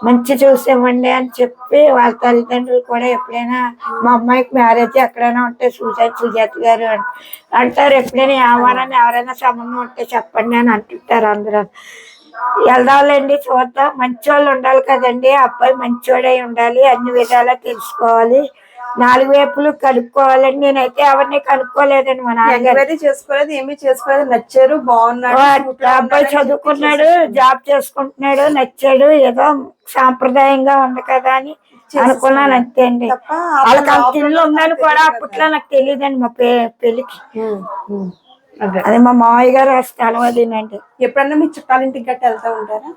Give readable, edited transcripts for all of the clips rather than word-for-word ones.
మంచి చూసామండి అని చెప్పి వాళ్ళ తల్లిదండ్రులు కూడా ఎప్పుడైనా మా అమ్మాయికి మ్యారేజ్ ఎక్కడైనా ఉంటే సుజాత గారు అంటారు. ఎప్పుడైనా ఎవరైనా సంబంధం ఉంటే చెప్పండి అని అంటుంటారు. అందరూ వెళ్దాంలేండి, చూద్దాం. మంచోళ్ళు ఉండాలి కదండి, అబ్బాయి మంచోడై ఉండాలి, అన్ని విధాలా తెలుసుకోవాలి, నాలుగు వైపులు కనుక్కోవాలండి. నేనైతే ఎవరిని కనుక్కోలేదండి. మా నాన్నగారు చేసుకోలేదు, ఏమీ చేసుకోలేదు. నచ్చారు, బాగున్నాడు, అబ్బాయి చదువుకున్నాడు, జాబ్ చేసుకుంటున్నాడు, నచ్చాడు, ఏదో సాంప్రదాయంగా ఉంది కదా అని అనుకున్నాను, అంతే అండి. వాళ్ళకి అంత ఇల్లు ఉందని కూడా అప్పట్లో నాకు తెలియదండి. మా పెళ్ళికి అదే మా మామయ్య గారు స్థలం అదేనండి. ఎప్పుడన్నా మీ చుట్టాలింటికి గట్ట వెళ్తా ఉంటారా?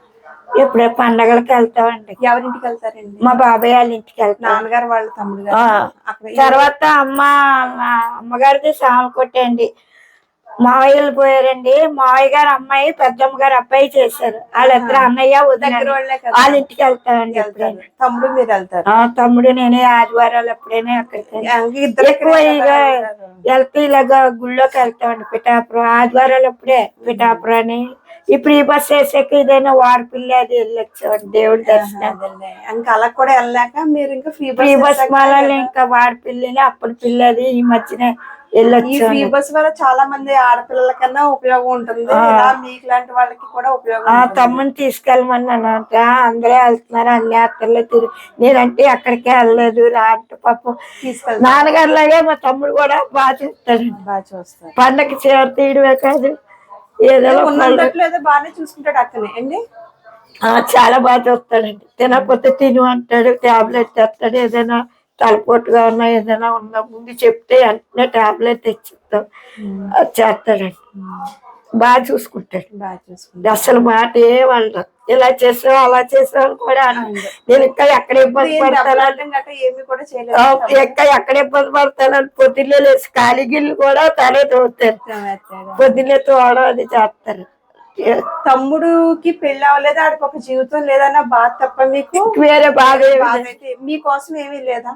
ఎప్పుడే పండగలకి వెళ్తామండి. ఎవరింటికి వెళ్తారండి? మా బాబాయ్ వాళ్ళ ఇంటికి వెళ్తాం. నాన్నగారు వాళ్ళ తమ్ముడు గారు. తర్వాత అమ్మగారిది సామకొట్టే అండి. మావయ్యలు పోయారండి. మావయ్య గారు అమ్మాయి పెద్దమ్మ గారు అబ్బాయి చేశారు. వాళ్ళిద్దరు అన్నయ్య వదిలేరు. వాళ్ళ ఇంటికి వెళ్తామండి. తమ్ముడు మీరు వెళ్తారు? తమ్ముడు నేనే ఆదివారాలు ఎప్పుడైనా అక్కడికి ఎక్కువ వెళ్తే ఇలాగా గుళ్ళోకి వెళ్తామండి. పిఠాపురం ఆదివారాలు అప్పుడే పిఠాపురం అని. ఇప్పుడు ఈ బస్ వేసాక ఇదైనా వారపిల్లి అది వెళ్ళొచ్చామండి దేవుడి దర్శనం. ఇంకా అలా కూడా వెళ్ళాక మీరు ఇంకా ఫ్రీ బస్ మాలని ఇంకా వారపిల్లి అప్పుడు పిల్లది ఈ మధ్యన వెళ్ళొచ్చు. ఫ్రీ బస్ వల్ల చాలా మంది ఆడపిల్లల కన్నా ఉపయోగం ఉంటుంది. మీకు లాంటి వాళ్ళకి కూడా ఉపయోగం. తమ్ముని తీసుకెళ్ళమన్నానంట. అందరూ వెళ్తున్నారు, అన్ని అత్తర్లు తిరిగి. నేనంటే ఎక్కడికే వెళ్ళలేదు అంటే పాపం నాన్నగారు లాగే మా తమ్ముడు కూడా బాగా చూస్తాడు. పండగకి చీర తీయడమే కాదు, ఏదో బాగానే చూసుకుంటాడు అక్కనే అండి. చాలా బాగా చూస్తాడండి. తినకపోతే తిను అంటాడు, టాబ్లెట్ తెస్తాడు. ఏదైనా తలపోటుగా ఉన్నా ఏదైనా ఉన్నా ముందు చెప్తే వెంటనే టాబ్లెట్ తెచ్చిస్తాం, అది చేస్తాడండి. బాగా చూసుకుంటాడు. అసలు మాట వాళ్ళు ఇలా చేసావు అలా చేసావు కూడా నేను ఇంకా ఎక్కడ ఇబ్బంది పడతాను, ఇంకా ఎక్కడ ఇబ్బంది పడతానని పొద్దున్నే లేచి ఖాళీ గిల్లు కూడా తనే తోస్తారు. పొద్దున్నే తోవడం అది చేస్తారు. తమ్ముడుకి పెళ్లి అవ్వలేదు, ఆడికి ఒక జీవితం లేదన్న బాధ తప్ప మీకు వేరే బాధ అయితే మీకోసం ఏమీ లేదా?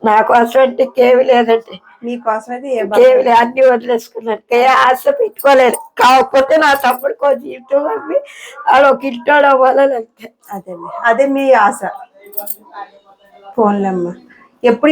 నా కోసం అంటే ఇంకేమి లేదండి. మీకోసం అయితే ఏమి లేదు, అన్ని వదిలేసుకున్నాను. ఆశ పెట్టుకోలేదు. కాకపోతే నా తమ్ముడికి ఒక జీవితం అవి ఆడ ఒక ఇంటాడు అవ్వాలని అంతే. అదే మీ ఆశ. ఫోన్లమ్మ ఎప్పుడు